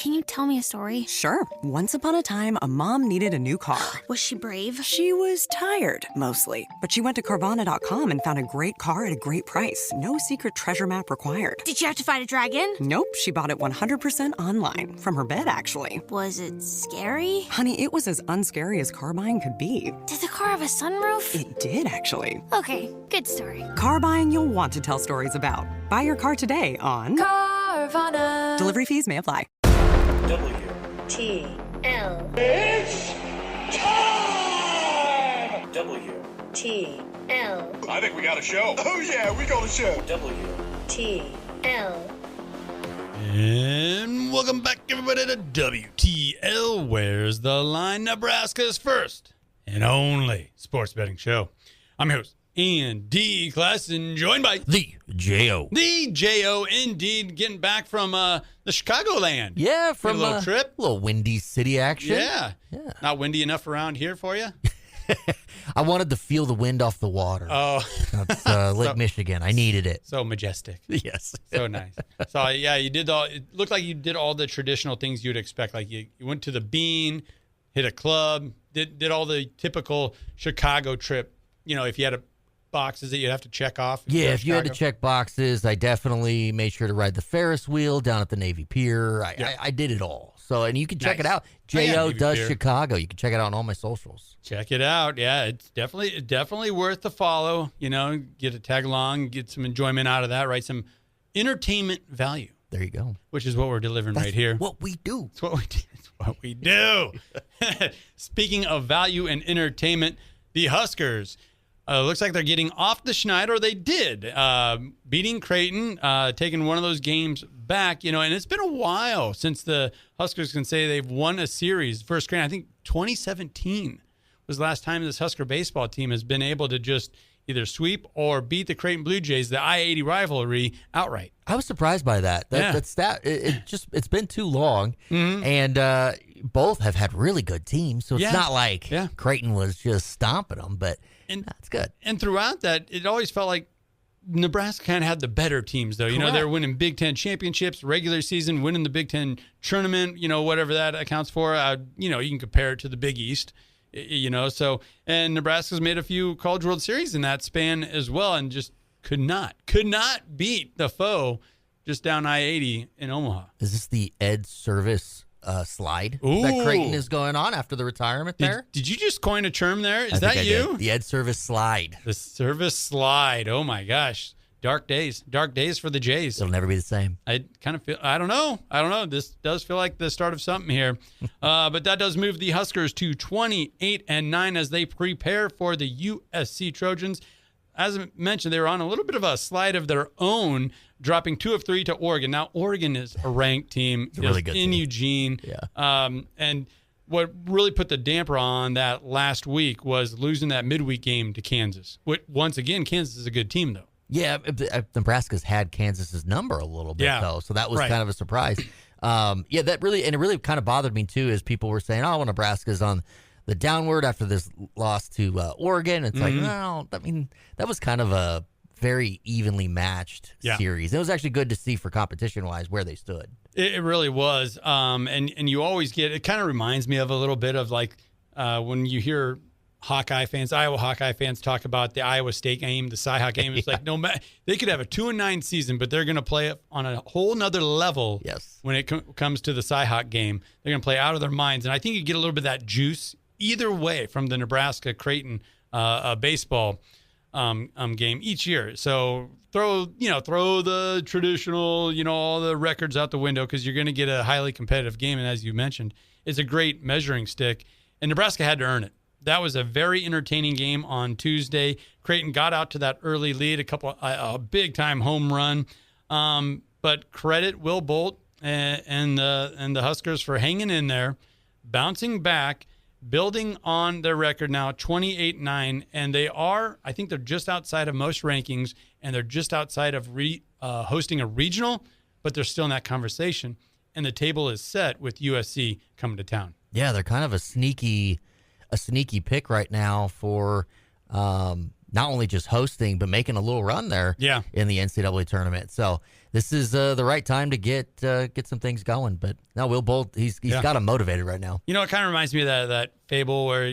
Can you tell me a story? Sure. Once upon a time, a mom needed a new car. Was she brave? She was tired, mostly. But she went to Carvana.com and found a great car at a great price. No secret treasure map required. Did she have to fight a dragon? Nope, she bought it 100% online. From her bed, actually. Was it scary? Honey, it was as unscary as car buying could be. Did the car have a sunroof? It did, actually. Okay, good story. Car buying you'll want to tell stories about. Buy your car today on Carvana. Delivery fees may apply. WTL. It's time! WTL. I think we got a show. Oh, yeah, we got a show. WTL. And welcome back, everybody, to WTL. Where's the Line? Nebraska's first and only sports betting show. I'm your host, Ian D. Klassen, joined by The J.O. The J.O. Indeed, getting back from the Chicagoland. Yeah, from a little trip. A little Windy City action. Yeah. Not windy enough around here for you? I wanted to feel the wind off the water. Oh. That's Lake Michigan. I needed it. So majestic. Yes. So nice. So, yeah, you did all, it looked like you did all the traditional things you'd expect. Like you went to the Bean, hit a club, did all the typical Chicago trip. You know, if you had boxes that you'd have to check off. Yeah, if you had to check boxes, I definitely made sure to ride the Ferris wheel down at the Navy Pier. I did it all. So, and you can check it out. J.O. does Pier. Chicago. You can check it out on all my socials. Check it out. Yeah, it's definitely worth the follow. You know, get a tag along, get some enjoyment out of that, right? Some entertainment value. There you go. Which is what we're delivering right here. What we do. It's what we do. It's what we do. Speaking of value and entertainment, the Huskers. Looks like they're getting off the schneid, or they did, beating Creighton, taking one of those games back, you know, and it's been a while since the Huskers can say they've won a series. First Creighton, I think 2017 was the last time this Husker baseball team has been able to just either sweep or beat the Creighton Blue Jays, the I-80 rivalry, outright. I was surprised by that. It's been too long, and both have had really good teams, so it's not like Creighton was just stomping them, but that's good. And throughout that, it always felt like Nebraska kind of had the better teams, though. You know, they're winning Big Ten championships, regular season, winning the Big Ten tournament, you know, whatever that accounts for. You know, you can compare it to the Big East, you know. So, and Nebraska's made a few College World Series in that span as well, and just could not beat the foe just down I-80 in Omaha. Is this the Ed Service slide that Creighton is going on after the retirement there? Did you just coin a term there? Is that you? Did. The Ed Service slide. The Service slide. Oh, my gosh. Dark days for the Jays. It'll never be the same. I kind of feel, I don't know. This does feel like the start of something here. But that does move the Huskers to 28-9 as they prepare for the USC Trojans. As I mentioned, they were on a little bit of a slide of their own, dropping 2 of 3 to Oregon. Now, Oregon is a ranked team. It's a really good in team. Eugene. Yeah. And what really put the damper on that last week was losing that midweek game to Kansas. Once again, Kansas is a good team, though. Yeah, Nebraska's had Kansas's number a little bit, though, so that was kind of a surprise. It really kind of bothered me, too, as people were saying, oh, well, Nebraska's on the downward after this loss to Oregon. It's like, no, I mean, that was kind of a very evenly matched series. It was actually good to see for competition-wise where they stood. It really was. And you always get, it kind of reminds me of a little bit of like when you hear Iowa Hawkeye fans talk about the Iowa State game, the Cy-Hawk game. It's like, no matter, they could have a 2-9 season, but they're going to play it on a whole nother level. Yes. When it comes to the Cy-Hawk game. They're going to play out of their minds. And I think you get a little bit of that juice either way from the Nebraska-Creighton baseball game each year. So throw the traditional, all the records out the window because you're going to get a highly competitive game. And as you mentioned, it's a great measuring stick. And Nebraska had to earn it. That was a very entertaining game on Tuesday. Creighton got out to that early lead, a big-time home run. But credit Will Bolt and the Huskers for hanging in there, bouncing back, building on their record now, 28-9. And I think they're just outside of most rankings, and they're just outside of hosting a regional, but they're still in that conversation. And the table is set with USC coming to town. Yeah, they're kind of a sneaky pick right now for not only just hosting, but making a little run there in the NCAA tournament. So this is the right time to get some things going. But no, Will Bolt, he's got him motivated right now. You know, it kind of reminds me of that fable where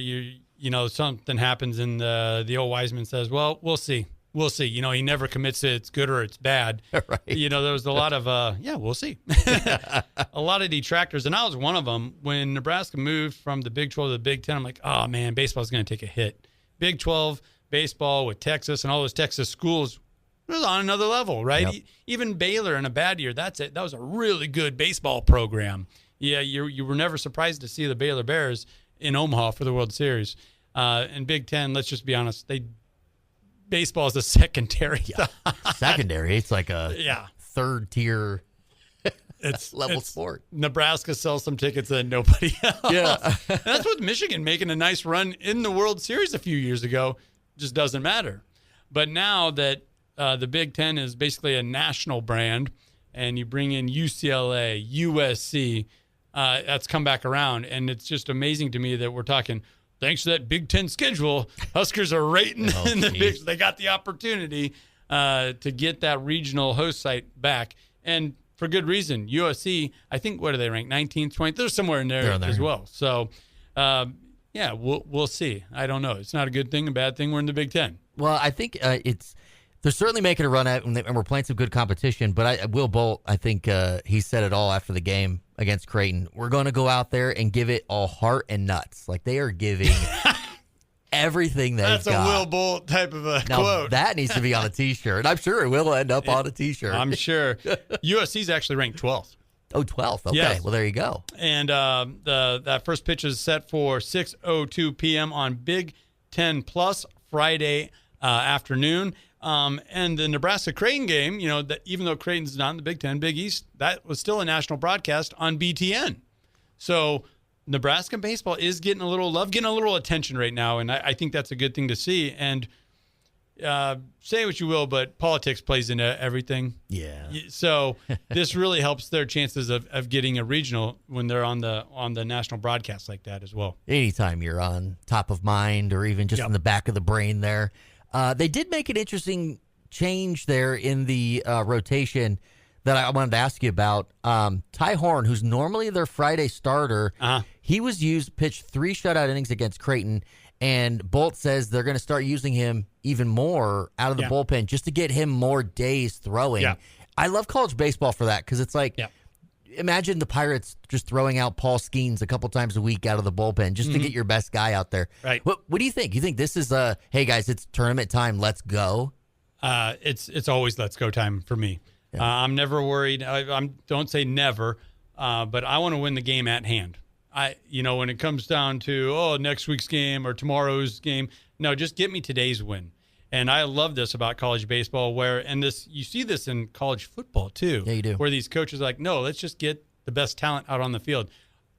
something happens and the old wise man says, well, we'll see. We'll see. You know, he never commits to it's good or it's bad. Right. You know, there was a lot of, we'll see. A lot of detractors. And I was one of them. When Nebraska moved from the Big 12 to the Big 10, I'm like, oh, man, baseball's going to take a hit. Big 12 baseball with Texas and all those Texas schools was on another level, right? Yep. Even Baylor in a bad year, that's it. That was a really good baseball program. Yeah, you were never surprised to see the Baylor Bears in Omaha for the World Series. In Big 10, let's just be honest, baseball is a secondary. Secondary. It's like a third tier level sport. Nebraska sells some tickets that nobody else. Yeah. And that's what Michigan making a nice run in the World Series a few years ago just doesn't matter. But now that the Big Ten is basically a national brand and you bring in UCLA, USC, that's come back around. And it's just amazing to me that we're talking – thanks to that Big Ten schedule, Huskers are right in the Big. They got the opportunity to get that regional host site back, and for good reason. USC, I think, what do they rank? 19th, 20th? They're somewhere in there as well. So, we'll see. I don't know. It's not a good thing, a bad thing. We're in the Big Ten. Well, I think they're certainly making a run at it, and we're playing some good competition. But Will Bolt, I think he said it all after the game against Creighton. We're going to go out there and give it all heart and nuts. Like they are giving everything they've got. That's a Will Bolt type of a quote. That needs to be on a T-shirt. And I'm sure it will end up on a T-shirt. I'm sure. USC's actually ranked 12th. Oh, 12th. Okay. Yes. Well, there you go. And that first pitch is set for 6:02 p.m. on Big Ten Plus Friday afternoon. And the Nebraska-Creighton game, even though Creighton's not in the Big Ten, Big East, that was still a national broadcast on BTN. So Nebraska baseball is getting a little love, getting a little attention right now, and I think that's a good thing to see. And say what you will, but politics plays into everything. Yeah. So this really helps their chances of getting a regional when they're on the national broadcast like that as well. Anytime you're on top of mind or even just in the back of the brain there. They did make an interesting change there in the rotation that I wanted to ask you about. Ty Horn, who's normally their Friday starter, he was pitched 3 shutout innings against Creighton, and Bolt says they're going to start using him even more out of the bullpen just to get him more days throwing. Yeah. I love college baseball for that because it's like imagine the Pirates just throwing out Paul Skeens a couple times a week out of the bullpen just to get your best guy out there. Right. What do you think? You think this is hey guys, it's tournament time, let's go? It's always let's go time for me. Yeah. I'm never worried. Don't say never, but I want to win the game at hand. When it comes down to next week's game or tomorrow's game, no, just get me today's win. And I love this about college baseball you see this in college football too. Yeah, you do. Where these coaches are like, no, let's just get the best talent out on the field.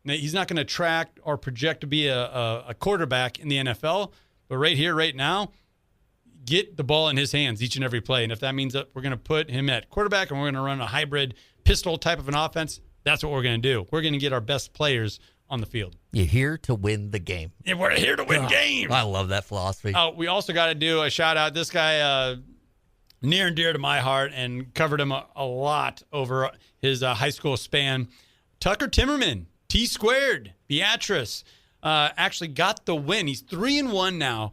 Now, he's not going to track or project to be a quarterback in the NFL, but right here, right now, get the ball in his hands each and every play. And if that means that we're going to put him at quarterback and we're going to run a hybrid pistol type of an offense, that's what we're going to do. We're going to get our best players on the field. You're here to win the game. And we're here to win games. I love that philosophy. We also got to do a shout out. This guy, near and dear to my heart, and covered him a lot over his high school span. Tucker Timmerman, T-squared, Beatrice, actually got the win. He's 3-1 now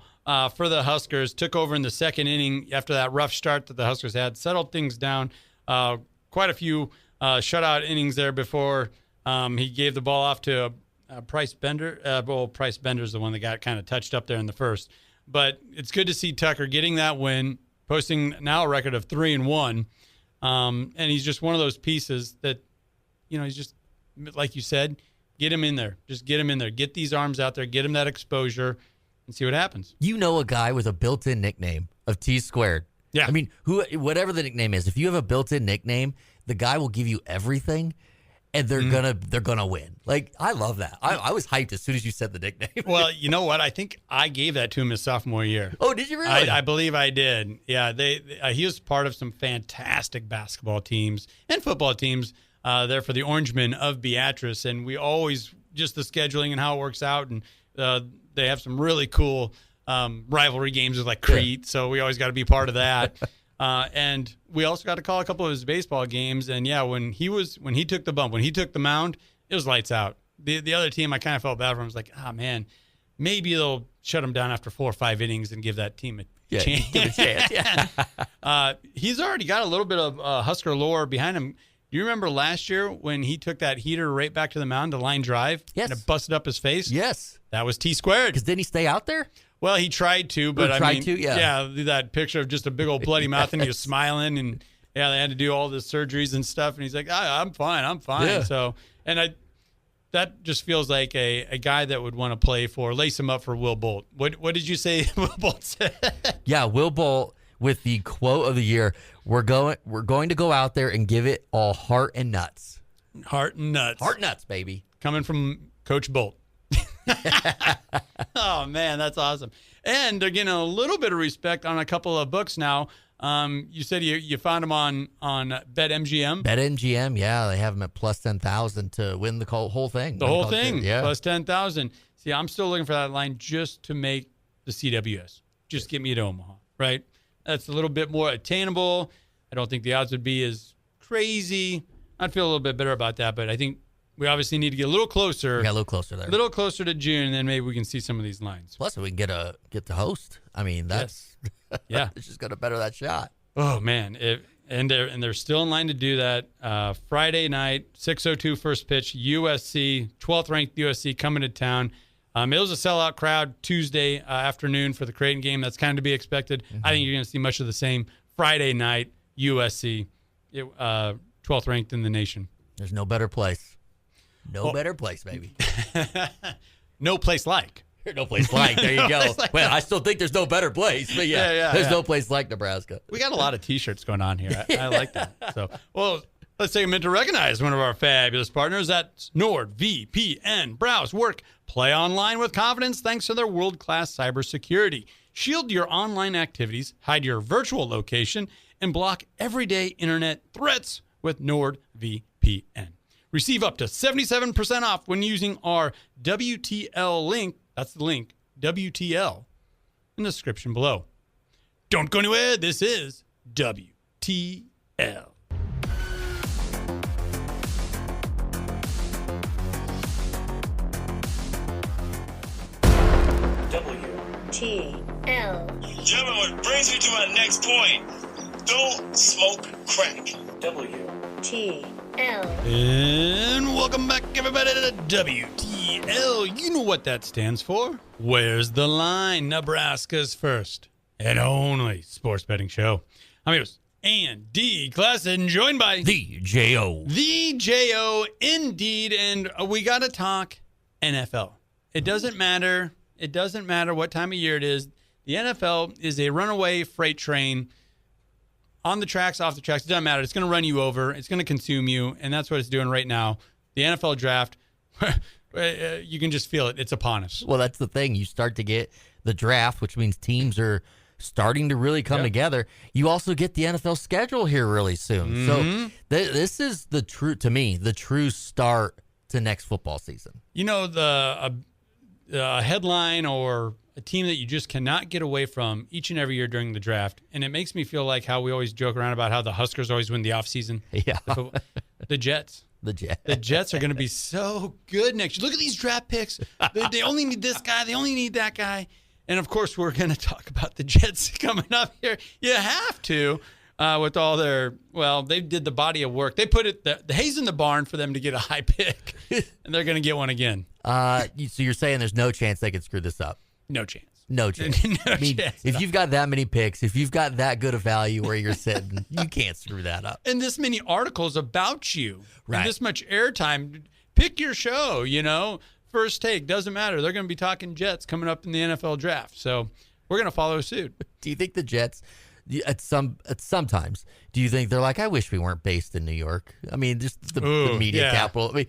for the Huskers. Took over in the second inning after that rough start that the Huskers had. Settled things down. Quite a few shutout innings there before he gave the ball off to Price Bender. Price Bender's the one that got kind of touched up there in the first. But it's good to see Tucker getting that win, posting now a record of 3-1. And he's just one of those pieces that, he's just, like you said, get him in there. Just get him in there. Get these arms out there. Get him that exposure and see what happens. You know a guy with a built-in nickname of T-squared. Yeah. I mean, whatever the nickname is, if you have a built-in nickname, the guy will give you everything. And they're gonna win. Like, I love that. I was hyped as soon as you said the nickname. Well, you know what? I think I gave that to him his sophomore year. Oh, did you really? I believe I did. Yeah, he was part of some fantastic basketball teams and football teams there for the Orangemen of Beatrice, and we always just the scheduling and how it works out, and they have some really cool rivalry games with like Crete, so we always got to be part of that. And we also got to call a couple of his baseball games. And yeah, when he took the bump, when he took the mound, it was lights out. The other team, I kind of felt bad for him. I was like, man, maybe they'll shut him down after 4 or 5 innings and give that team a chance. Give it a chance. Yeah. He's already got a little bit of Husker lore behind him. Do you remember last year when he took that heater right back to the mound, the line drive? Yes. And it busted up his face? Yes. That was T-squared. Because didn't he stay out there? Well, he tried to, but yeah, that picture of just a big old bloody mouth and he was smiling, and they had to do all the surgeries and stuff, and he's like, I'm fine. Yeah. So, and that just feels like a guy that would want to play for, lace him up for Will Bolt. What did you say Will Bolt said? Yeah, Will Bolt with the quote of the year, we're going to go out there and give it all heart and nuts. Heart and nuts. Heart nuts, baby. Coming from Coach Bolt. Oh, man, that's awesome. And they're getting a little bit of respect on a couple of books now. You said you found them on BetMGM. BetMGM, yeah, they have them at plus 10,000 to win the whole thing. The whole thing, yeah. Plus 10,000. See, I'm still looking for that line just to make the CWS. Just get me to Omaha, right? That's a little bit more attainable. I don't think the odds would be as crazy. I'd feel a little bit better about that, but I think we obviously need to get a little closer. Yeah, a little closer there. A little closer to June, and then maybe we can see some of these lines. Plus, we can get the host. I mean, that's yeah, it's just going to better that shot. Oh man, and they're still in line to do that. Friday night, 6:02 first pitch. USC, 12th ranked USC coming to town. It was a sellout crowd Tuesday afternoon for the Creighton game. That's kind of to be expected. Mm-hmm. I think you're going to see much of the same Friday night. USC, 12th ranked in the nation. There's no better place. Better place, baby. No place like. No place like. There you go. Well, I still think there's no better place, but there's no place like Nebraska. We got a lot of T-shirts going on here. I like that. So, well, let's take a minute to recognize one of our fabulous partners. That's NordVPN. Browse, work, play online with confidence thanks to their world-class cybersecurity. Shield your online activities, hide your virtual location, and block everyday internet threats with NordVPN. Receive up to 77% off when using our WTL link. That's the link, WTL, in the description below. Don't go anywhere. This is WTL. WTL. Gentlemen, what brings me to my next point. Don't smoke crack. WTL. And welcome back, everybody, to WTL. You know what that stands for. Where's the line? Nebraska's first and only sports betting show. I'm your host, Andy Klassen, joined by The J.O. The J.O. indeed. And we got to talk NFL. It doesn't matter. It doesn't matter what time of year it is. The NFL is a runaway freight train. On the tracks, off the tracks, it doesn't matter. It's going to run you over. It's going to consume you, and that's what it's doing right now. The NFL draft, you can just feel it. It's upon us. Well, that's the thing. You start to get the draft, which means teams are starting to really come together. You also get the NFL schedule here really soon. Mm-hmm. So this is the true start to next football season. You know, the headline or a team that you just cannot get away from each and every year during the draft. And it makes me feel like how we always joke around about how the Huskers always win the offseason. Yeah. The Jets. The Jets are going to be so good next year. Look at these draft picks. They only need this guy. They only need that guy. And, of course, we're going to talk about the Jets coming up here. You have to with all their – well, they did the body of work. They put the hay's in the barn for them to get a high pick, and they're going to get one again. So you're saying there's no chance they could screw this up? No chance. No chance. Chance. If you've got that many picks, if you've got that good a value where you're sitting, you can't screw that up. And this many articles about you, right? And this much airtime. Pick your show, First take, doesn't matter. They're going to be talking Jets coming up in the NFL draft. So we're going to follow suit. Do you think the Jets, sometimes, do you think they're like, I wish we weren't based in New York? I mean, just the media capital. I mean,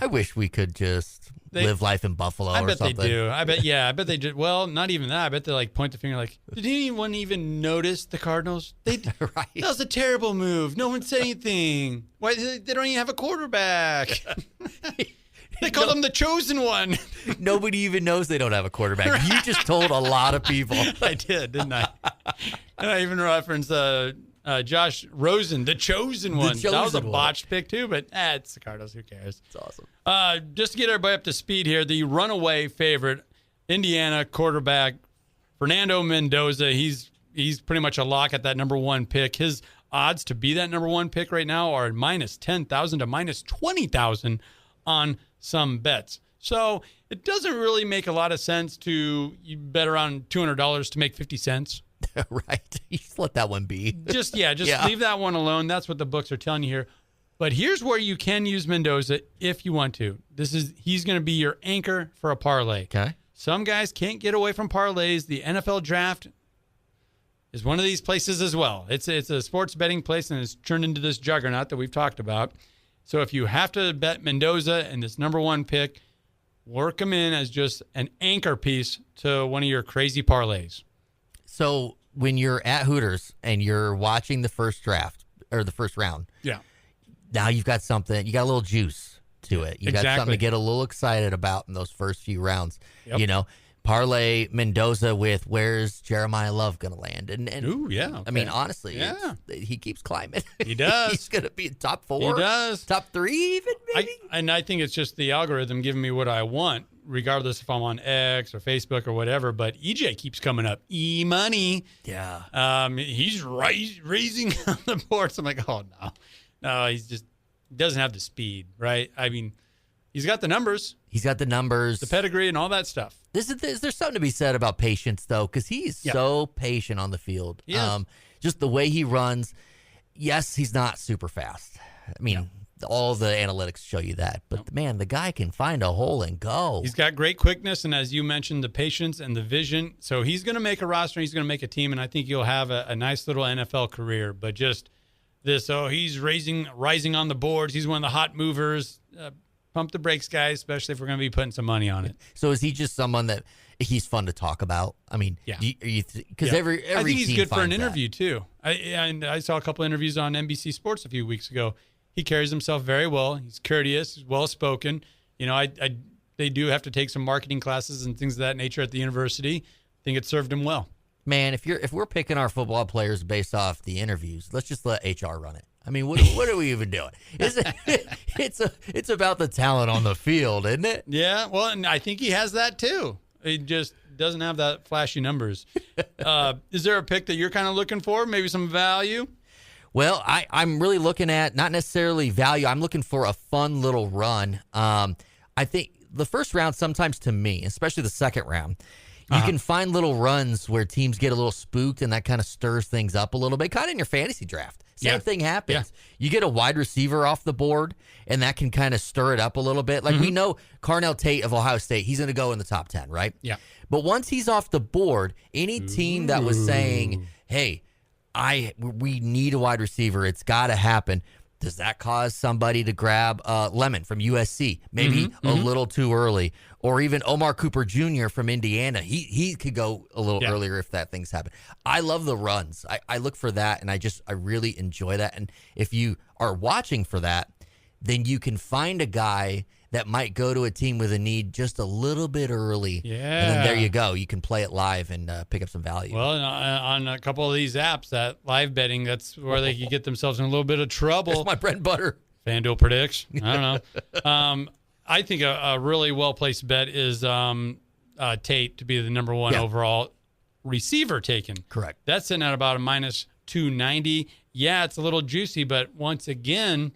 I wish we could just live life in Buffalo or something. I bet they do. I bet they do. Well, not even that. I bet they point the finger like, did anyone even notice the Cardinals? Right. That was a terrible move. No one said anything. Why they don't even have a quarterback? They called him the chosen one. Nobody even knows they don't have a quarterback. You just told a lot of people. I did, didn't I? And I even referenced Josh Rosen, the chosen one. That was a botched pick too, but it's the Cardinals. Who cares? It's awesome. Just to get everybody up to speed here, the runaway favorite, Indiana quarterback Fernando Mendoza. He's pretty much a lock at that number one pick. His odds to be that number one pick right now are minus 10,000 to minus 20,000 on some bets. So it doesn't really make a lot of sense to bet around $200 to make 50 cents. Right. You just let that one be. Just leave that one alone. That's what the books are telling you here. But here's where you can use Mendoza if you want to. He's going to be your anchor for a parlay. Okay. Some guys can't get away from parlays. The NFL draft is one of these places as well. It's a sports betting place, and it's turned into this juggernaut that we've talked about. So if you have to bet Mendoza and this number one pick, work him in as just an anchor piece to one of your crazy parlays. So when you're at Hooters and you're watching the first draft or the first round, now you've got something. You got a little juice to it. You got something to get a little excited about in those first few rounds. Yep. You know, parlay Mendoza with where's Jeremiah Love going to land? And ooh, yeah. Okay. I mean, honestly, he keeps climbing. He does. He's going to be in top 4. He does. Top 3 even, maybe? I think it's just the algorithm giving me what I want, regardless if I'm on X or Facebook or whatever. But EJ keeps coming up. E-money. Yeah. He's raising on the board. So I'm like, oh, no. No, he doesn't have the speed, right? I mean, he's got the numbers. He's got the numbers. The pedigree and all that stuff. There's something to be said about patience, though, because he's so patient on the field. Just the way he runs. Yes, he's not super fast. I mean, all the analytics show you that. But, man, the guy can find a hole and go. He's got great quickness, and as you mentioned, the patience and the vision. So he's going to make a roster. He's going to make a team, and I think he'll have a nice little NFL career. But just this, he's rising on the boards. He's one of the hot movers. Pump the brakes, guys, especially if we're going to be putting some money on it. So is he just someone that he's fun to talk about? I mean, because every I think he's good for an interview, that. too. I saw a couple interviews on NBC Sports a few weeks ago. He carries himself very well. He's courteous, he's well-spoken. You know, they do have to take some marketing classes and things of that nature at the university. I think it served him well. Man, if we're picking our football players based off the interviews, let's just let HR run it. I mean, what are we even doing? It's about the talent on the field, isn't it? Yeah, well, and I think he has that too. He just doesn't have that flashy numbers. Is there a pick that you're kind of looking for? Maybe some value? Well, I'm really looking at not necessarily value. I'm looking for a fun little run. I think the first round sometimes to me, especially the second round, you can find little runs where teams get a little spooked and that kind of stirs things up a little bit, kind of in your fantasy draft. Same thing happens. Yeah. You get a wide receiver off the board, and that can kind of stir it up a little bit. Like we know Carnell Tate of Ohio State, he's going to go in the top 10, right? Yeah. But once he's off the board, any team that was saying, hey, we need a wide receiver, it's got to happen, does that cause somebody to grab Lemon from USC? Maybe a little too early. Or even Omar Cooper Jr. from Indiana. He could go a little earlier if that thing's happen. I love the runs. I look for that, and I really enjoy that. And if you are watching for that, then you can find a guy that might go to a team with a need just a little bit early. Yeah. And then there you go. You can play it live and pick up some value. Well, on a couple of these apps, that live betting, that's where they could get themselves in a little bit of trouble. That's my bread and butter. FanDuel predicts. I don't know. I think a really well-placed bet is Tate to be the number one overall receiver taken. Correct. That's sitting at about a minus 290. Yeah, it's a little juicy, but once again,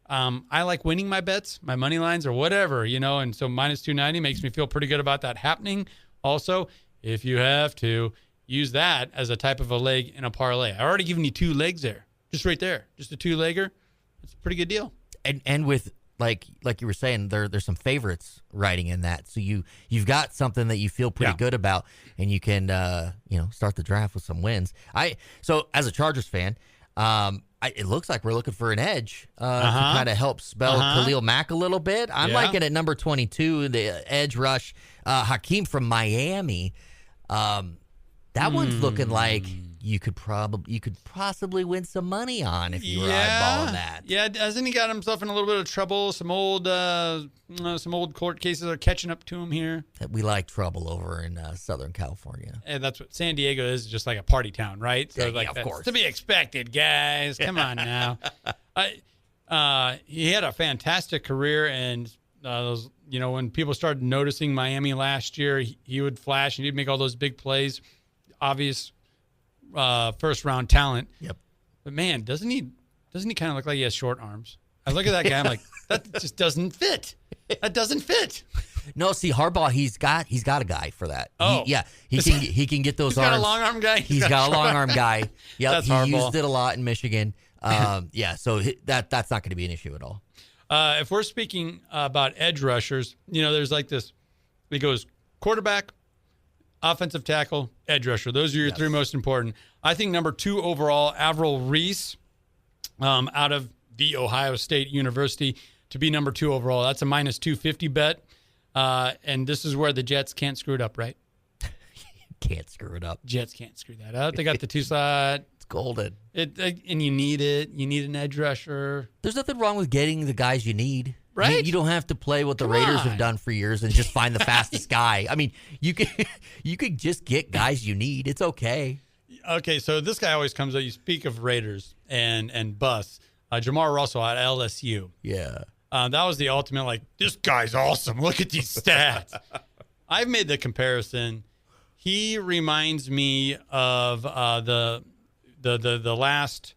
I like winning my bets, my money lines or whatever, and so minus 290 makes me feel pretty good about that happening. Also, if you have to use that as a type of a leg in a parlay. I already given you 2 legs there, just right there, just a 2-legger. It's a pretty good deal. And with like you were saying, there's some favorites riding in that, so you've got something that you feel pretty good about, and you can start the draft with some wins. So as a Chargers fan, it looks like we're looking for an edge to kind of help spell Khalil Mack a little bit. I'm liking at number 22, the edge rush, Hakeem from Miami. That one's looking like you could possibly win some money on if you were eyeballing that. Yeah, hasn't he got himself in a little bit of trouble? Some old court cases are catching up to him here. We like trouble over in Southern California. And that's what San Diego is, just like a party town, right? So yeah, of course. To be expected, guys. Come on now. He had a fantastic career, and when people started noticing Miami last year, he would flash and he'd make all those big plays. Obvious first round talent. Yep. But man, doesn't he kind of look like he has short arms? I look at that guy, I'm like, that just doesn't fit. That doesn't fit. No, see, Harbaugh, he's got a guy for that. Oh, he can get those arms. He's got a long arm guy. He's got a long arm guy. Yep, That's he Harbaugh. used it a lot in Michigan. So that's not going to be an issue at all. If we're speaking about edge rushers, there's like this. It goes quarterback, offensive tackle, edge rusher. Those are your three most important. I think number 2 overall, Avril Reese, out of the Ohio State University, to be number 2 overall. That's a minus 250 bet. And this is where the Jets can't screw it up, right? Can't screw it up. Jets can't screw that up. They got the 2 slot. It's golden. And you need it. You need an edge rusher. There's nothing wrong with getting the guys you need. Right? You don't have to play what the Raiders have done for years and just find the fastest guy. I mean, you could just get guys you need. It's okay. Okay, so this guy always comes up. You speak of Raiders and bus. Jamar Russell at LSU. Yeah. That was the ultimate, like, this guy's awesome. Look at these stats. I've made the comparison. He reminds me of the last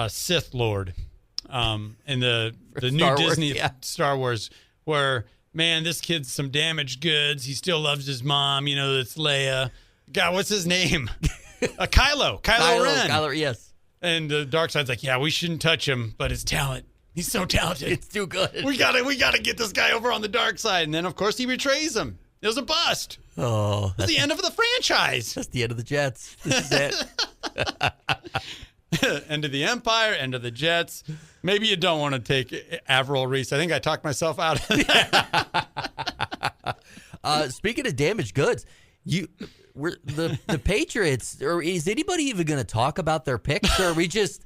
Sith Lord in the new Disney Star Wars, where, man, this kid's some damaged goods. He still loves his mom. It's Leia. God, what's his name? Kylo Ren. Kylo, yes. And the dark side's like, yeah, we shouldn't touch him, but his talent. He's so talented. It's too good. We gotta get this guy over on the dark side. And then, of course, he betrays him. It was a bust. Oh, that's the end of the franchise. That's the end of the Jets. This is it. End of the Empire, end of the Jets. Maybe you don't want to take Avril Reese. I think I talked myself out of that. Speaking of damaged goods, the Patriots, or is anybody even going to talk about their picks? Or are we just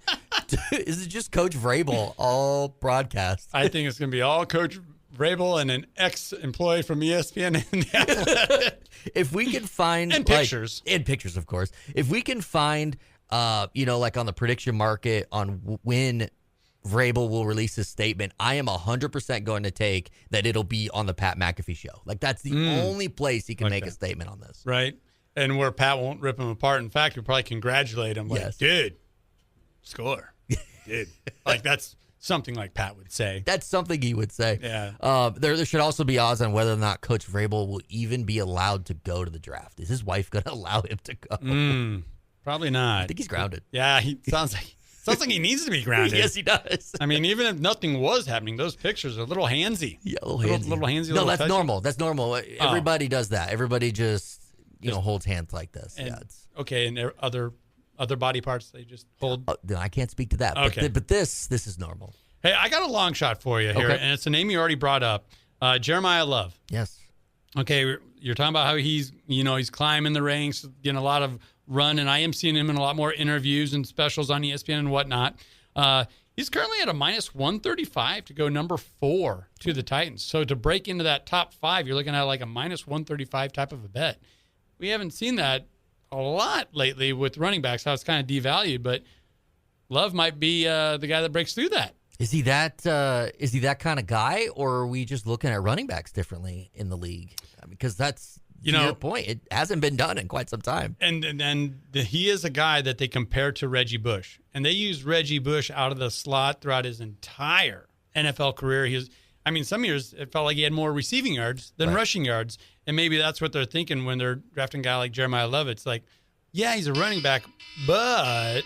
is it just Coach Vrabel all broadcast? I think it's going to be all Coach Vrabel and an ex-employee from ESPN in the Athletic. If we can find pictures, of course. If we can find, like on the prediction market on when Vrabel will release his statement, I am 100% going to take that it'll be on the Pat McAfee show. Like, that's the only place he can make a statement on this. Right. And where Pat won't rip him apart. In fact, he'll probably congratulate him. Like, yes. Dude, score. Dude. Like, that's something like Pat would say. That's something he would say. Yeah. There should also be odds on whether or not Coach Vrabel will even be allowed to go to the draft. Is his wife going to allow him to go? Probably not. I think he's grounded. Yeah, he sounds like he needs to be grounded. Yes, he does. I mean, even if nothing was happening, those pictures are a little handsy. Yeah, a little handsy. Little handsy. No, that's touchy. normal. That's normal. Everybody does that. Everybody just holds hands like this. And, yeah, okay, and other body parts they just hold. No, I can't speak to that. Okay. But this is normal. Hey, I got a long shot for you here, and it's a name you already brought up, Jeremiah Love. Yes. Okay, you're talking about how he's climbing the ranks, getting a lot of run, and I am seeing him in a lot more interviews and specials on ESPN and whatnot. He's currently at a minus 135 to go number 4 to the Titans. So to break into that top 5, you're looking at like a minus 135 type of a bet. We haven't seen that a lot lately with running backs, how it's kind of devalued, but Love might be the guy that breaks through that. Is he that kind of guy, or are we just looking at running backs differently in the league? Because that's your point. It hasn't been done in quite some time. And he is a guy that they compare to Reggie Bush. And they used Reggie Bush out of the slot throughout his entire NFL career. Some years it felt like he had more receiving yards than rushing yards. And maybe that's what they're thinking when they're drafting a guy like Jeremiah Love. It's like, yeah, he's a running back, but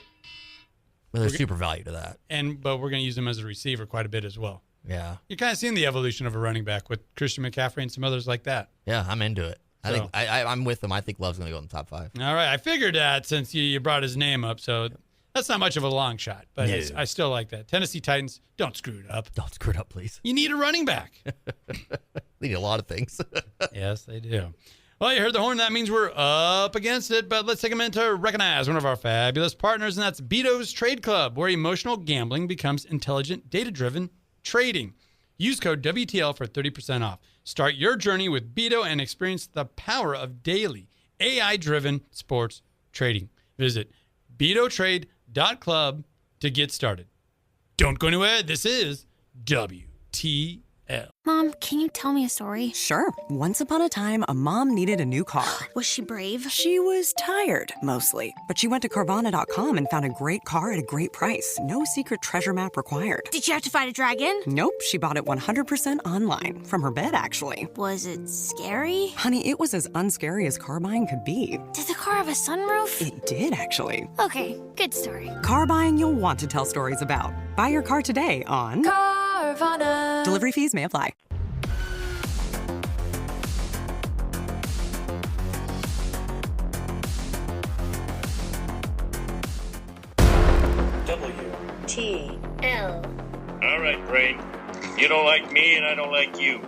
there's super value to that. But we're going to use him as a receiver quite a bit as well. Yeah. You're kind of seeing the evolution of a running back with Christian McCaffrey and some others like that. Yeah, I'm into it. I think I'm with him. I think Love's going to go in the top 5. All right. I figured that since you brought his name up. So that's not much of a long shot, but I still like that. Tennessee Titans, don't screw it up. Don't screw it up, please. You need a running back. They need a lot of things. Yes, they do. Well, you heard the horn. That means we're up against it. But let's take a minute to recognize one of our fabulous partners, and that's Beto's Trade Club, where emotional gambling becomes intelligent, data-driven trading. Use code WTL for 30% off. Start your journey with Beto and experience the power of daily AI-driven sports trading. Visit betotrade.club to get started. Don't go anywhere. This is WTL. Mom, can you tell me a story? Sure. Once upon a time, a mom needed a new car. Was she brave? She was tired, mostly. But she went to Carvana.com and found a great car at a great price. No secret treasure map required. Did she have to fight a dragon? Nope. She bought it 100% online. From her bed, actually. Was it scary? Honey, it was as unscary as car buying could be. Did the car have a sunroof? It did, actually. Okay, good story. Car buying you'll want to tell stories about. Buy your car today on Carvana. Delivery fees may apply. WTL. All right, Brain. You don't like me and I don't like you.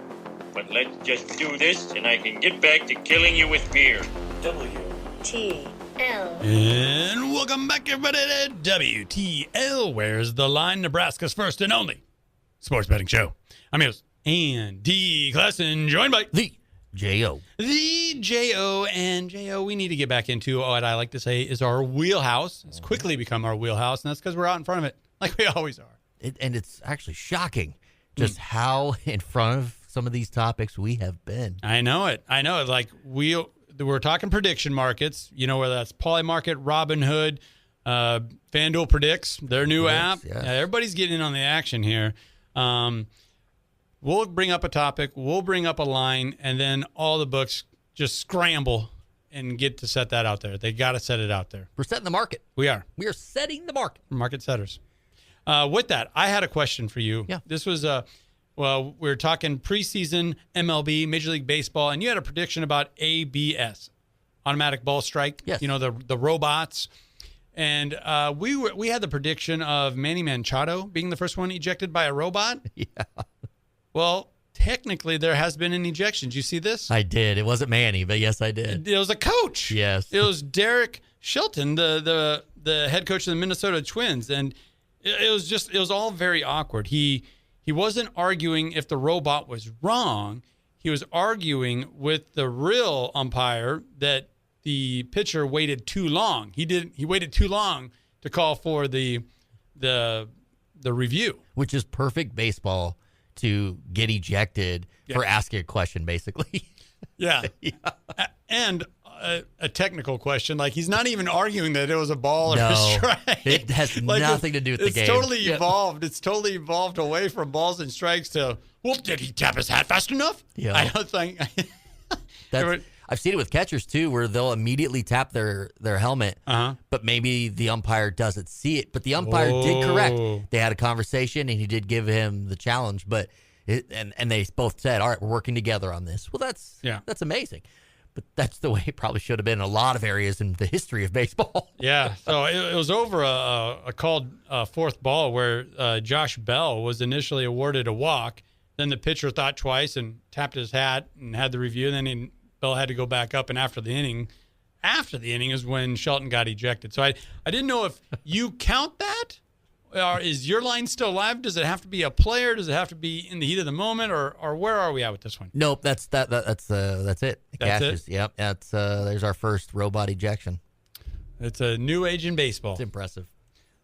But let's just do this and I can get back to killing you with beer. WTL. And welcome back, everybody, to WTL. Where's the line? Nebraska's first and only sports betting show. I'm your host, Andy Klassen, joined by The J.O. The J.O. And J.O., we need to get back into what I like to say is our wheelhouse. It's quickly become our wheelhouse, and that's because we're out in front of it like we always are. And it's actually shocking just how in front of some of these topics we have been. I know it. Like we're talking prediction markets, whether that's Polymarket, Robinhood, FanDuel Predicts, their new app. Yes. Yeah, everybody's getting in on the action here. We'll bring up a topic, we'll bring up a line, and then all the books just scramble and get to set that out there. They got to set it out there. We're setting the market. We are. We are setting the market. Market setters. With that, I had a question for you. Yeah. This was we were talking preseason MLB, Major League Baseball, and you had a prediction about ABS, automatic ball strike. Yes. The robots. And we had the prediction of Manny Machado being the first one ejected by a robot. Yeah. Well, technically, there has been an ejection. Did you see this? I did. It wasn't Manny, but yes, I did. It was a coach. Yes. It was Derek Shelton, the head coach of the Minnesota Twins, and it was all very awkward. He wasn't arguing if the robot was wrong. He was arguing with the real umpire that the pitcher waited too long. He waited too long to call for the review, which is perfect baseball to get ejected for asking a question, basically. Yeah. And a technical question. Like, he's not even arguing that it was a ball or a strike. It has nothing to do with the game. It's totally evolved. It's totally evolved away from balls and strikes to, well, did he tap his hat fast enough? Yeah. I don't think. I've seen it with catchers, too, where they'll immediately tap their helmet, but maybe the umpire doesn't see it. But the umpire did correct. They had a conversation, and he did give him the challenge. But and they both said, all right, we're working together on this. Well, that's amazing. But that's the way it probably should have been in a lot of areas in the history of baseball. Yeah, so it was over a called fourth ball where Josh Bell was initially awarded a walk. Then the pitcher thought twice and tapped his hat and had the review. And then Bell had to go back up, and after the inning is when Shelton got ejected. So I didn't know if you count that, or is your line still alive? Does it have to be a player? Does it have to be in the heat of the moment, or where are we at with this one? Nope, that's it. That's Cashes. it? Yep, there's our first robot ejection. It's a new age in baseball. It's impressive.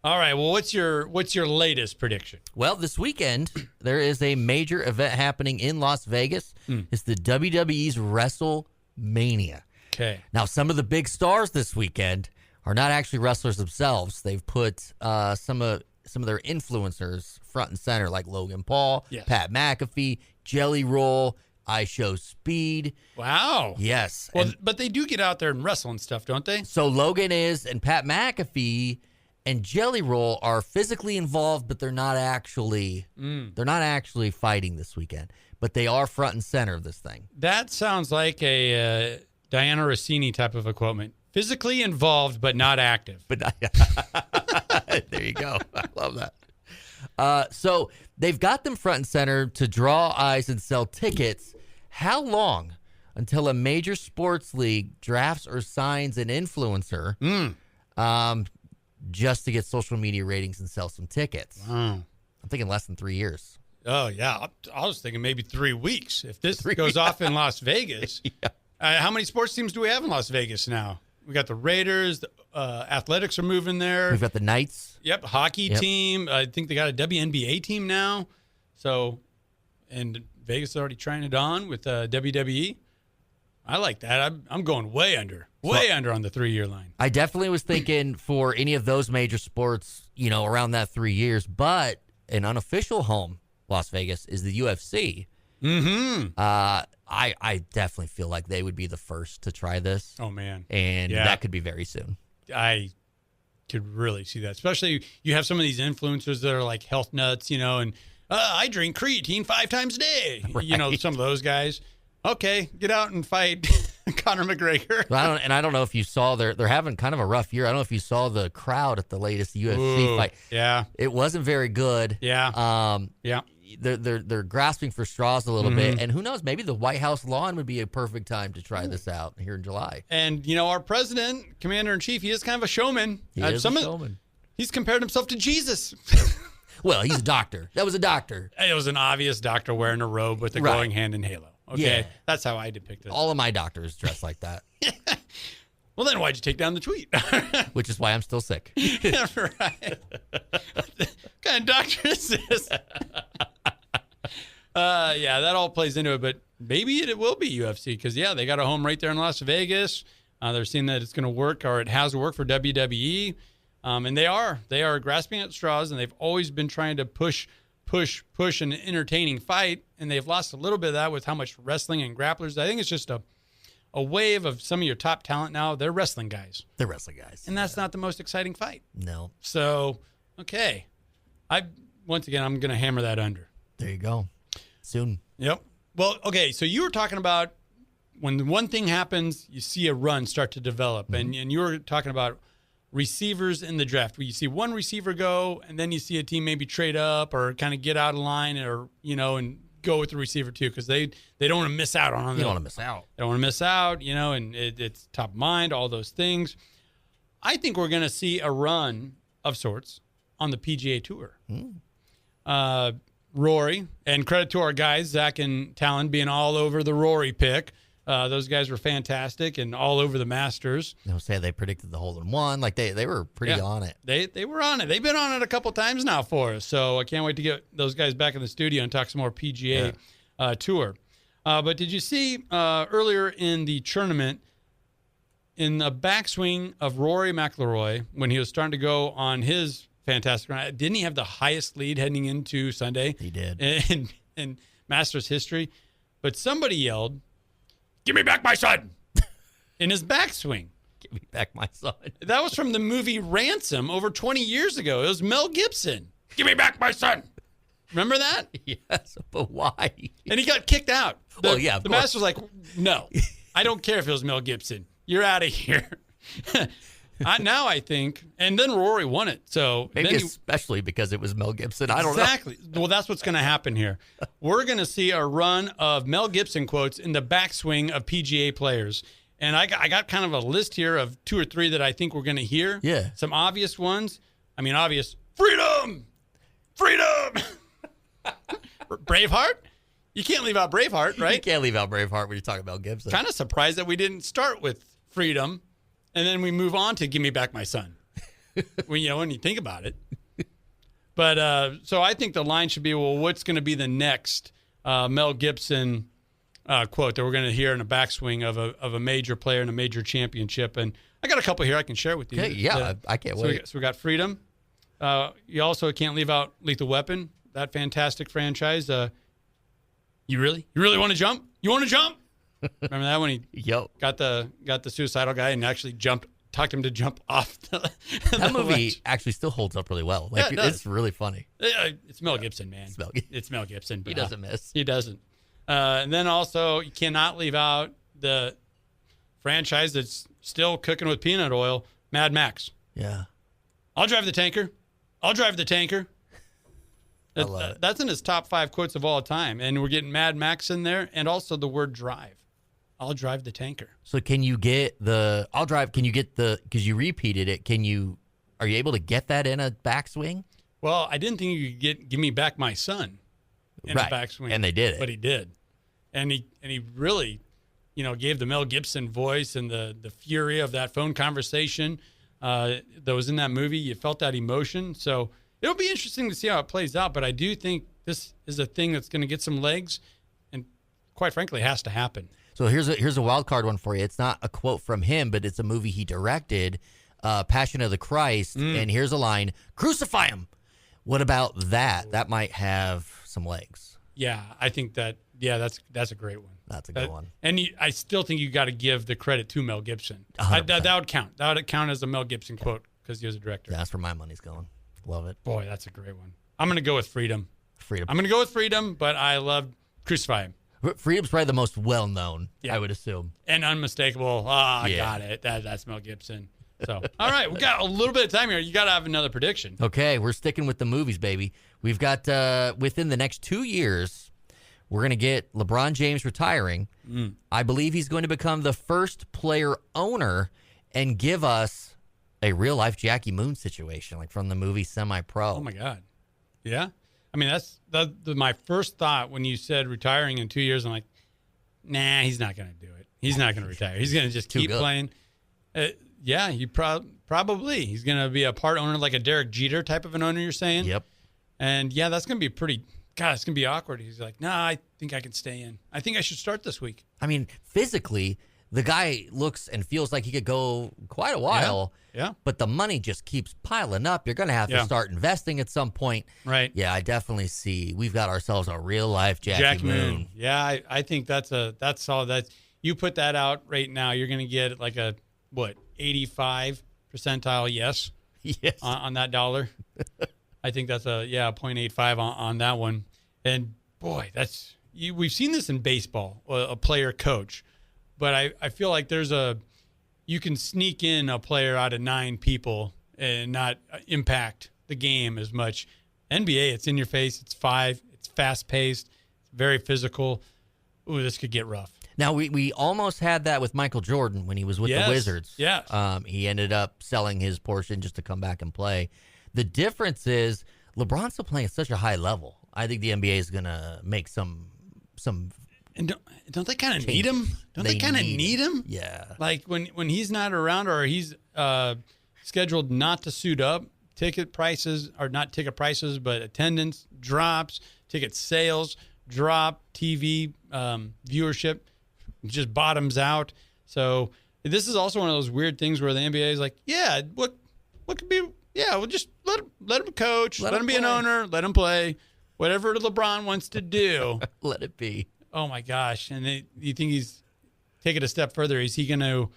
All right. Well, what's your latest prediction? Well, this weekend there is a major event happening in Las Vegas. It's the WWE's WrestleMania. Okay. Now, some of the big stars this weekend are not actually wrestlers themselves. They've put some of their influencers front and center, like Logan Paul, Pat McAfee, Jelly Roll, I Show Speed. Wow. Yes. Well, but they do get out there and wrestle and stuff, don't they? So Logan is, and Pat McAfee and Jelly Roll are physically involved, but they're not actually fighting this weekend. But they are front and center of this thing. That sounds like a Diana Rossini type of equipment. Physically involved, but not active. But there you go. I love that. So they've got them front and center to draw eyes and sell tickets. How long until a major sports league drafts or signs an influencer just to get social media ratings and sell some tickets. Wow. I'm thinking less than 3 years. Oh, yeah. I was thinking maybe 3 weeks. If this goes off in Las Vegas. How many sports teams do we have in Las Vegas now? We got the Raiders. The, Athletics are moving there. We've got the Knights. Yep. Hockey team. I think they got a WNBA team now. So, and Vegas is already trying it on with WWE. I like that. I'm going way under on the 3-year line. I definitely was thinking for any of those major sports, around that 3 years. But an unofficial home, Las Vegas, is the UFC. Mm-hmm. I definitely feel like they would be the first to try this. Oh, man. And that could be very soon. I could really see that. Especially you have some of these influencers that are like health nuts, and I drink creatine 5 times a day. Right. Some of those guys. Okay, get out and fight Conor McGregor. I don't know if you saw they're having kind of a rough year. I don't know if you saw the crowd at the latest UFC fight. Yeah. It wasn't very good. Yeah. Yeah. They're grasping for straws a little bit, and who knows? Maybe the White House lawn would be a perfect time to try this out here in July. And our president, commander in chief, he is kind of a showman. He is a showman. He's compared himself to Jesus. Well, he's a doctor. That was a doctor. It was an obvious doctor wearing a robe with a glowing hand and halo. Okay, that's how I depict it. All of my doctors dress like that. Well, then why'd you take down the tweet? Which is why I'm still sick. Yeah, right. What kind of doctor is this? That all plays into it, but maybe it will be UFC because, they got a home right there in Las Vegas. They're seeing that it's going to work, or it has worked for WWE, and they are grasping at straws, and they've always been trying to push an entertaining fight, and they've lost a little bit of that with how much wrestling and grapplers. I think it's just a wave of some of your top talent now. They're wrestling guys. And that's not the most exciting fight. No. So, okay. Once again, I'm going to hammer that under. There you go. Soon. Yep. Well, okay, so you were talking about when one thing happens, you see a run start to develop, and you were talking about receivers in the draft where you see one receiver go, and then you see a team maybe trade up or kind of get out of line, or and go with the receiver too, because they don't want to miss out on them. You don't want to miss out. They don't want to miss out, and it's top of mind, all those things. I think we're going to see a run of sorts on the PGA Tour. Rory, and credit to our guys, Zach and Talon, being all over the Rory pick. Those guys were fantastic and all over the Masters. They'll say they predicted the hole in one. Like they were pretty on it. They were on it. They've been on it a couple times now for us. So I can't wait to get those guys back in the studio and talk some more PGA Tour. But did you see earlier in the tournament, in the backswing of Rory McIlroy, when he was starting to go on his fantastic run, didn't he have the highest lead heading into Sunday? He did. In Masters history. But somebody yelled, "Give me back my son!" in his backswing. Give me back my son. That was from the movie Ransom over 20 years ago. It was Mel Gibson. "Give me back my son." Remember that? Yes, but why? And he got kicked out. The the master's like, "No, I don't care if it was Mel Gibson. You're out of here." Now I think, and then Rory won it. So maybe especially because it was Mel Gibson. I don't know. Exactly. Well, that's what's going to happen here. We're going to see a run of Mel Gibson quotes in the backswing of PGA players. And I got kind of a list here of 2 or 3 that I think we're going to hear. Yeah. Some obvious ones. I mean, obvious. Freedom! Freedom! Braveheart? You can't leave out Braveheart, right? You can't leave out Braveheart when you're talking about Gibson. Kind of surprised that we didn't start with freedom and then we move on to "Give me back my son." when you think about it. But so I think the line should be, well, what's going to be the next Mel Gibson quote that we're going to hear in a backswing of a major player in a major championship? And I got a couple here I can share with you. Okay, I can't wait. So we got freedom. You also can't leave out Lethal Weapon, that fantastic franchise. You really want to jump? You want to jump? Remember that when he got the suicidal guy and actually talked him to jump off the that movie ledge. Actually still holds up really well. Like it's really funny. It's Mel Gibson, man. It's Mel Gibson. He doesn't miss. He doesn't. And then also you cannot leave out the franchise that's still cooking with peanut oil, Mad Max. Yeah. I'll drive the tanker. I love it. That's in his top 5 quotes of all time. And we're getting Mad Max in there and also the word drive. I'll drive the tanker. So can you get the? I'll drive. Can you get the? Because you repeated it. Are you able to get that in a backswing? Well, I didn't think you could give me back my son in a backswing, and they did it. But he did, and he really, gave the Mel Gibson voice and the fury of that phone conversation that was in that movie. You felt that emotion. So it'll be interesting to see how it plays out. But I do think this is a thing that's going to get some legs, and quite frankly, has to happen. So here's a wild card one for you. It's not a quote from him, but it's a movie he directed, Passion of the Christ. And here's a line: "Crucify him." What about that? That might have some legs. Yeah, I think that. Yeah, that's a great one. That's a good one. And I still think you got to give the credit to Mel Gibson. That would count. That would count as a Mel Gibson quote because he was a director. That's where my money's going. Love it. Boy, that's a great one. I'm going to go with Freedom. Freedom. I'm going to go with Freedom, but I love Crucify Him. Freedom's probably the most well-known, I would assume. And unmistakable. I got it. That's Mel Gibson. So, all right, we got a little bit of time here. You got to have another prediction. Okay, we're sticking with the movies, baby. We've got, within the next 2 years, we're going to get LeBron James retiring. I believe he's going to become the first player owner and give us a real-life Jackie Moon situation, like from the movie Semi-Pro. Oh, my God. Yeah? I mean, that's my first thought when you said retiring in 2 years. I'm like, nah, he's not going to do it. He's not going to retire. He's going to just keep playing. Yeah, you probably. He's going to be a part owner, like a Derek Jeter type of an owner, you're saying? Yep. And, yeah, that's going to be it's going to be awkward. He's like, nah, I think I can stay in. I think I should start this week. I mean, physically, the guy looks and feels like he could go quite a while. Yeah. But the money just keeps piling up. You're going to have to start investing at some point. Right. Yeah, I definitely see. We've got ourselves a real-life Jackie Moon. Yeah, I think that's all. You put that out right now, you're going to get like a, 85 percentile yes on that dollar. I think that's a 0.85 on that one. And boy, we've seen this in baseball, a player coach, but I feel like you can sneak in a player out of 9 people and not impact the game as much. NBA, it's in your face. It's 5. It's fast paced. It's very physical. Ooh, this could get rough. Now, we almost had that with Michael Jordan when he was with the Wizards. Yes. He ended up selling his portion just to come back and play. The difference is LeBron's still playing at such a high level. I think the NBA is going to make some. And don't they kind of need him? Don't they kind of need him? Yeah. Like when he's not around or he's scheduled not to suit up, ticket prices, or not ticket prices, but attendance drops, ticket sales drop, TV viewership just bottoms out. So this is also one of those weird things where the NBA is like, what could be, we'll just let him coach, let him be an owner, let him play, whatever LeBron wants to do. Let it be. Oh my gosh! And you think he's take it a step further? Is he going to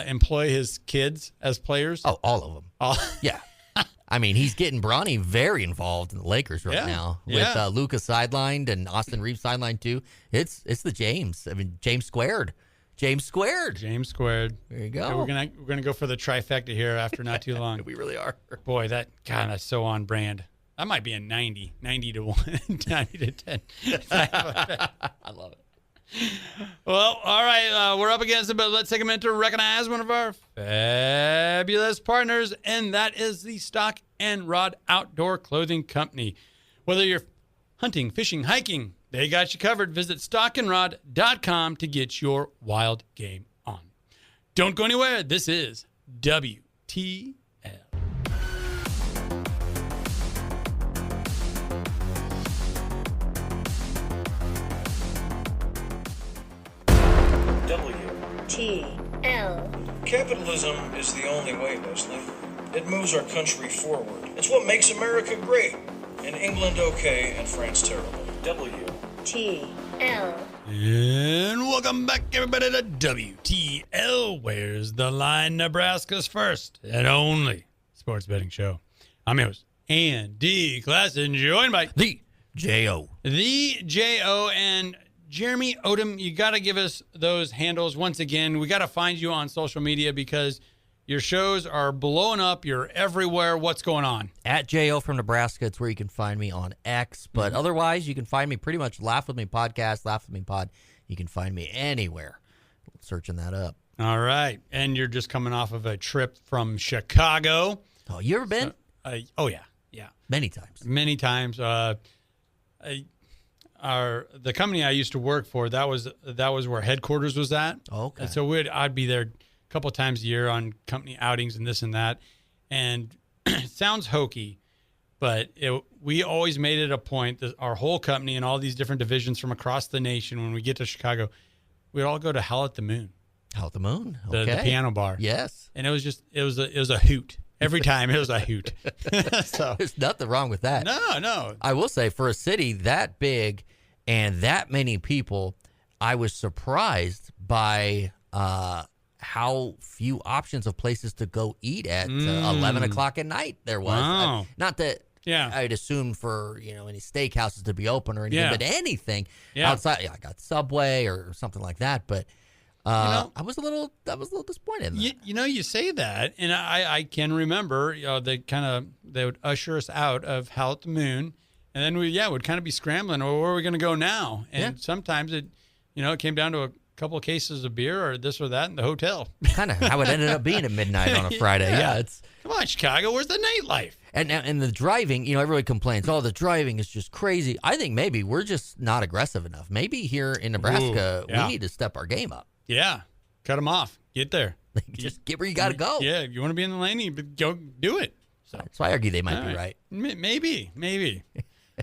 employ his kids as players? Oh, all of them. Yeah. I mean, he's getting Bronny very involved in the Lakers right now with Luka sidelined and Austin Reeves sidelined too. It's the James. I mean, James squared. James squared. There you go. Okay, we're gonna go for the trifecta here after not too long. We really are. Boy, that's so on brand. That might be a 90 to 1, 90 to 10. I love it. Well, all right, we're up against it, but let's take a minute to recognize one of our fabulous partners, and that is the Stock and Rod Outdoor Clothing Company. Whether you're hunting, fishing, hiking, they got you covered. Visit stockandrod.com to get your wild game on. Don't go anywhere. This is WTL. WTL. Capitalism is the only way, Leslie. It moves our country forward. It's what makes America great, and England okay, and France terrible. WTL. And welcome back, everybody, to WTL. Where's the Line? Nebraska's first and only sports betting show. I'm your host, Andy Klassen, joined by the J.O. The J.O. and Jeremy Odom. You got to give us those handles once again. We got to find you on social media because your shows are blowing up. You're everywhere. What's going on? At J.O. from Nebraska. It's where you can find me on X. But otherwise, you can find me pretty much Laugh With Me Podcast, Laugh With Me Pod. You can find me anywhere. Searching that up. All right. And you're just coming off of a trip from Chicago. Oh, you ever been? Oh, yeah. Yeah. Many times. Many times. The company I used to work for, that was where headquarters was at. Okay. And so I'd be there a couple times a year on company outings and this and that. And it sounds hokey, but we always made it a point that our whole company and all these different divisions from across the nation, when we get to Chicago, we'd all go to Howl at the Moon. Howl at the Moon. Okay. The piano bar. Yes. And it was a hoot. Every time it was a hoot. So there's nothing wrong with that. No. I will say, for a city that big and that many people, I was surprised by how few options of places to go eat at 11 o'clock at night there was. Wow. Not that Yeah. I'd assume for, any steakhouses to be open or anything, but anything outside. Yeah, I got Subway or something like that, but I was a little disappointed in that. You say that, and I can remember, they would usher us out of Howl at the Moon, and then would kind of be scrambling, or where are we going to go now? And sometimes it came down to a couple of cases of beer or this or that in the hotel. Kind of how it ended up being at midnight on a Friday. Yeah, come on, Chicago, where's the nightlife? And the driving, everybody complains, the driving is just crazy. I think maybe we're just not aggressive enough. Maybe here in Nebraska, we need to step our game up. Yeah, cut them off. Get there. Just get where you got to go. Yeah, if you want to be in the lane, you go do it. So I argue they might be right. Maybe.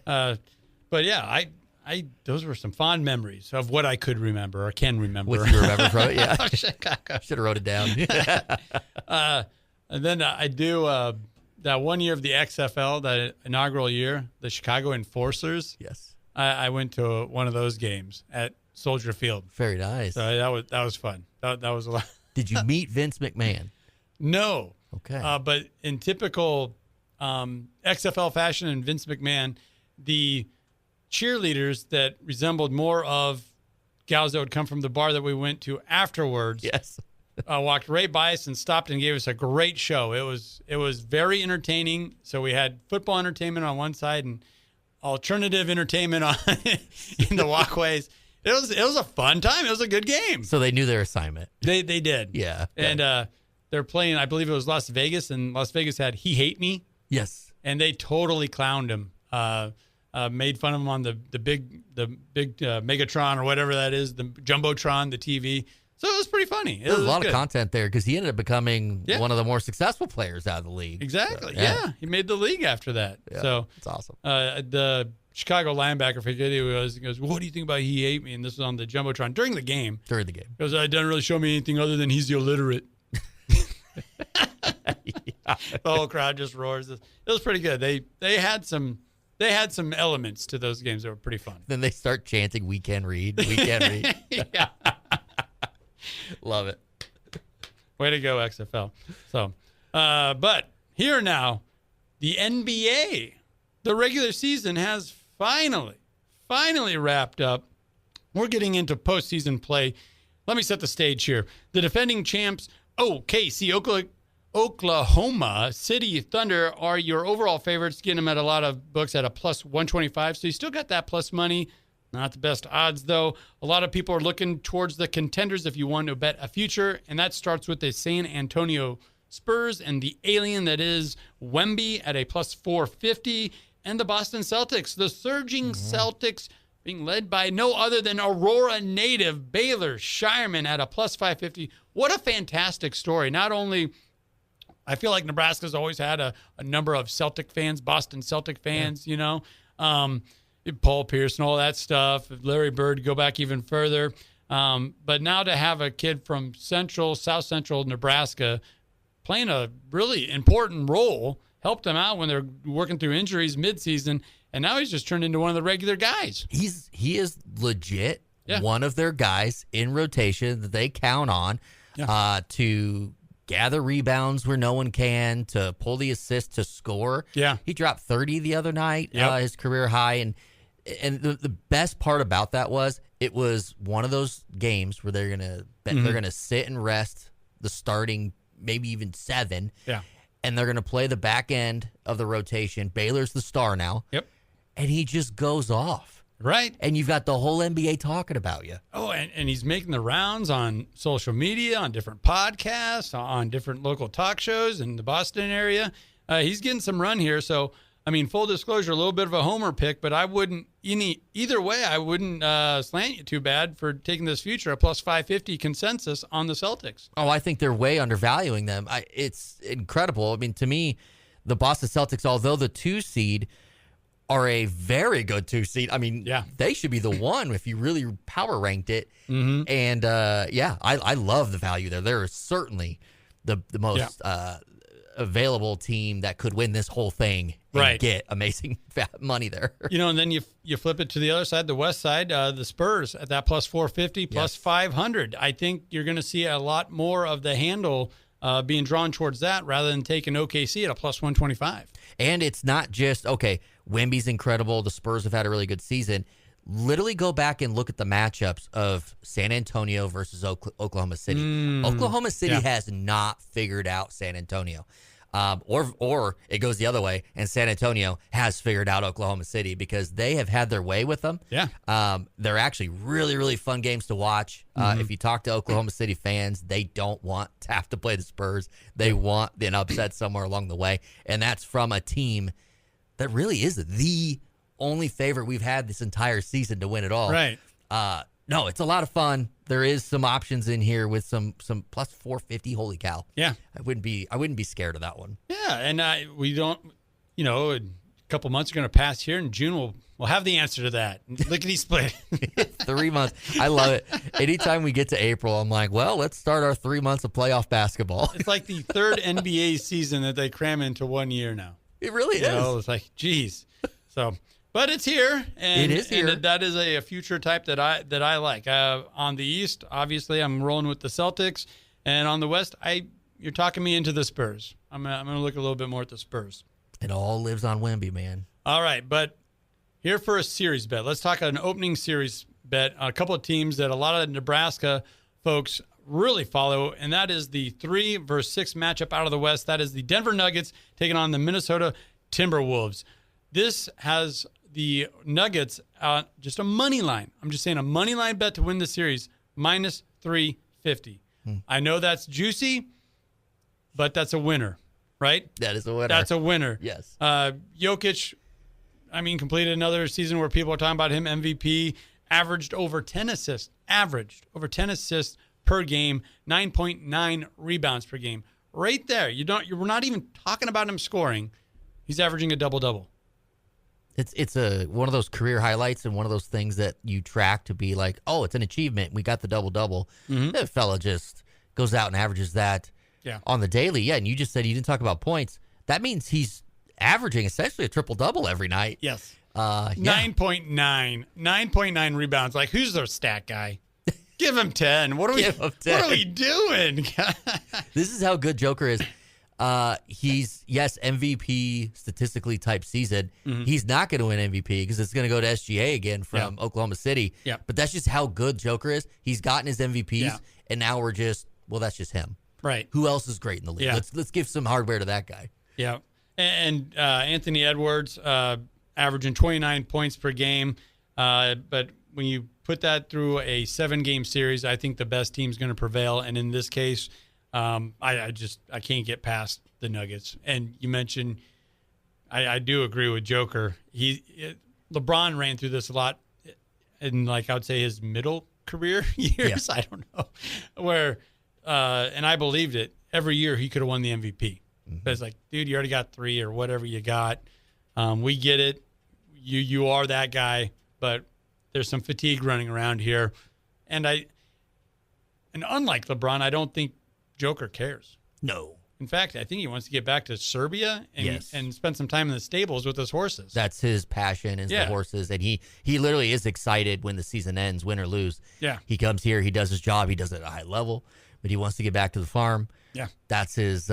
But yeah, I those were some fond memories of what I could remember or can remember. What you remember from it, yeah. Chicago. Should have wrote it down. And then I do that one year of the XFL, that inaugural year, the Chicago Enforcers. Yes. I went to one of those games at Soldier Field. Very nice. So that was fun. That was a lot. Did you meet Vince McMahon? No. Okay. But in typical XFL fashion and Vince McMahon, the cheerleaders that resembled more of gals that would come from the bar that we went to afterwards. Yes. Walked right by us and stopped and gave us a great show. It was very entertaining. So we had football entertainment on one side and alternative entertainment on in the walkways. It was a fun time. It was a good game. So they knew their assignment. They did. Yeah. And they're playing, I believe it was Las Vegas, and Las Vegas had He Hate Me. Yes. And they totally clowned him. Made fun of him on the big Megatron or whatever that is, the Jumbotron, the TV. So it was pretty funny. There was a lot of content there because he ended up becoming one of the more successful players out of the league. Exactly. So, he made the league after that. Yeah, so it's awesome. The Chicago linebacker, forget who he was, he goes, "What do you think about He Hate Me?" And this was on the Jumbotron during the game. He goes, "It doesn't really show me anything other than he's the illiterate." The whole crowd just roars. It was pretty good. They had some elements to those games that were pretty fun. Then they start chanting, "We can read, we can read." Yeah. Love it. Way to go, XFL. So, but here now, the NBA, the regular season has finally wrapped up. We're getting into postseason play. Let me set the stage here. The defending champs, OKC, Oklahoma City Thunder, are your overall favorites, getting them at a lot of books at a plus 125. So you still got that plus money. Not the best odds, though. A lot of people are looking towards the contenders if you want to bet a future, and that starts with the San Antonio Spurs and the alien that is Wemby at a plus 450, and the Boston Celtics, the surging Celtics, being led by no other than Aurora native Baylor Shireman at a plus 550. What a fantastic story. Not only, I feel like Nebraska's always had a number of Celtic fans, Boston Celtic fans, Paul Pierce and all that stuff, Larry Bird, go back even further. But now to have a kid from South Central Nebraska playing a really important role, helped them out when they're working through injuries midseason, and now he's just turned into one of the regular guys. He is legit one of their guys in rotation that they count on to gather rebounds where no one can, to pull the assist, to score. Yeah. He dropped 30 the other night, his career high, and the best part about that was it was one of those games where they're gonna sit and rest the starting maybe even 7, and they're gonna play the back end of the rotation. Baylor's the star now, and he just goes off. Right. And you've got the whole NBA talking about you. Oh, and he's making the rounds on social media, on different podcasts, on different local talk shows in the Boston area. He's getting some run here. So, I mean, full disclosure, a little bit of a homer pick, but I wouldn't, either way, I wouldn't slant you too bad for taking this future, a plus 550 consensus on the Celtics. Oh, I think they're way undervaluing them. It's incredible. I mean, to me, the Boston Celtics, although the 2 seed, are a very good 2 seed. I mean, they should be the 1 if you really power ranked it. Mm-hmm. And I love the value there. They're certainly the most available team that could win this whole thing and get amazing money there. And then you flip it to the other side, the west side, the Spurs at that plus 450, plus 500. I think you're going to see a lot more of the handle being drawn towards that rather than taking OKC at a plus 125. And it's not just, Wemby's incredible. The Spurs have had a really good season. Literally go back and look at the matchups of San Antonio versus Oklahoma City. Oklahoma City has not figured out San Antonio. Or it goes the other way, and San Antonio has figured out Oklahoma City because they have had their way with them. Yeah. They're actually really, really fun games to watch. If you talk to Oklahoma City fans, they don't want to have to play the Spurs. They want an upset somewhere along the way, and that's from a team that really is the only favorite we've had this entire season to win it all. Right. No, it's a lot of fun. There is some options in here with some plus 450. Holy cow! Yeah, I wouldn't be scared of that one. Yeah, and we don't. A couple months are going to pass here. In June, we'll have the answer to that. Lickety split. 3 months. I love it. Anytime we get to April, I'm like, well, let's start our 3 months of playoff basketball. It's like the third NBA season that they cram into 1 year now. It really is. It's like, geez. So. But it's here, and it is here. And that is a future type that I like. On the East, obviously, I'm rolling with the Celtics, and on the West, you're talking me into the Spurs. I'm gonna look a little bit more at the Spurs. It all lives on Wemby, man. All right, but here for a series bet. Let's talk an opening series bet on a couple of teams that a lot of Nebraska folks really follow, and that is the 3 versus 6 matchup out of the West. That is the Denver Nuggets taking on the Minnesota Timberwolves. This has the Nuggets, just a money line. I'm just saying a money line bet to win the series, minus 350. I know that's juicy, but that's a winner, right? That is a winner. That's a winner. Yes. Jokic, completed another season where people are talking about him, MVP, averaged over 10 assists per game, 9.9 rebounds per game. Right there. You're not even talking about him scoring. He's averaging a double-double. It's one of those career highlights and one of those things that you track to be like, oh, it's an achievement. We got the double-double. Mm-hmm. That fella just goes out and averages that on the daily. Yeah, and you just said you didn't talk about points. That means he's averaging essentially a triple-double every night. Yes. 9.9 rebounds. Like, who's their stat guy? Give him 10. What are we doing? This is how good Joker is. He's MVP statistically type season. Mm-hmm. He's not going to win MVP because it's going to go to SGA again from Oklahoma City. Yeah. But that's just how good Joker is. He's gotten his MVPs, and now we're just, that's just him. Right. Who else is great in the league? Yeah. Let's give some hardware to that guy. Yeah. And Anthony Edwards averaging 29 points per game. But when you put that through a 7-game series, I think the best team's going to prevail. And in this case, I can't get past the Nuggets. And you mentioned, I do agree with Joker. LeBron ran through this a lot in, like, I would say his middle career years. Yeah. I don't know where, and I believed it. Every year he could have won the MVP. Mm-hmm. But it's like, dude, you already got 3 or whatever you got. We get it. You are that guy, but there's some fatigue running around here. And unlike LeBron, I don't think Joker cares. No. In fact, I think he wants to get back to Serbia and spend some time in the stables with his horses. That's his passion is the horses. And he literally is excited when the season ends, win or lose. Yeah. He comes here, he does his job, he does it at a high level, but he wants to get back to the farm. Yeah. That's his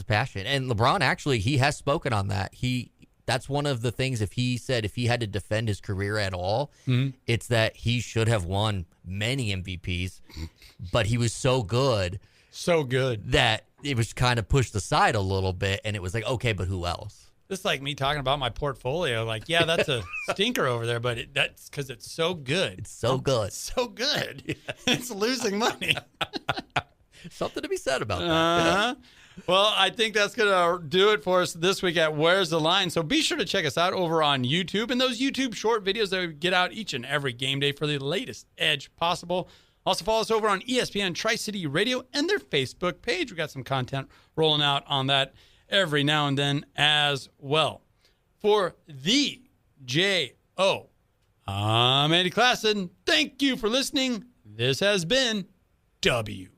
passion. And LeBron, actually, he has spoken on that. That's one of the things, if he had to defend his career at all, it's that he should have won many MVPs, but he was so good that it was kind of pushed aside a little bit, and it was like, okay, but who else? This like me talking about my portfolio. Like, yeah, that's a stinker over there, but that's because it's so good. It's so good. It's so good. It's losing money. Something to be said about that. Well, I think that's going to do it for us this week at Where's the Line. So be sure to check us out over on YouTube and those YouTube short videos that we get out each and every game day for the latest edge possible. Also follow us over on ESPN Tri-City Radio and their Facebook page. We got some content rolling out on that every now and then as well. For the J.O., I'm Andy Klassen. Thank you for listening. This has been WTL.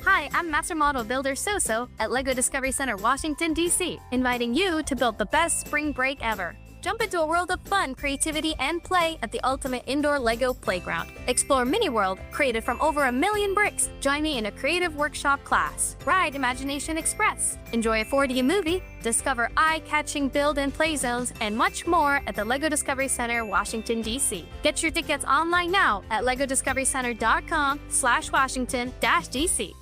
Hi, I'm Master Model Builder Soso at LEGO Discovery Center, Washington, D.C., inviting you to build the best spring break ever. Jump into a world of fun, creativity, and play at the ultimate indoor LEGO playground. Explore Mini World, created from over 1 million bricks. Join me in a creative workshop class. Ride Imagination Express. Enjoy a 4D movie. Discover eye-catching build and play zones, and much more at the LEGO Discovery Center, Washington, D.C. Get your tickets online now at legodiscoverycenter.com/Washington-DC.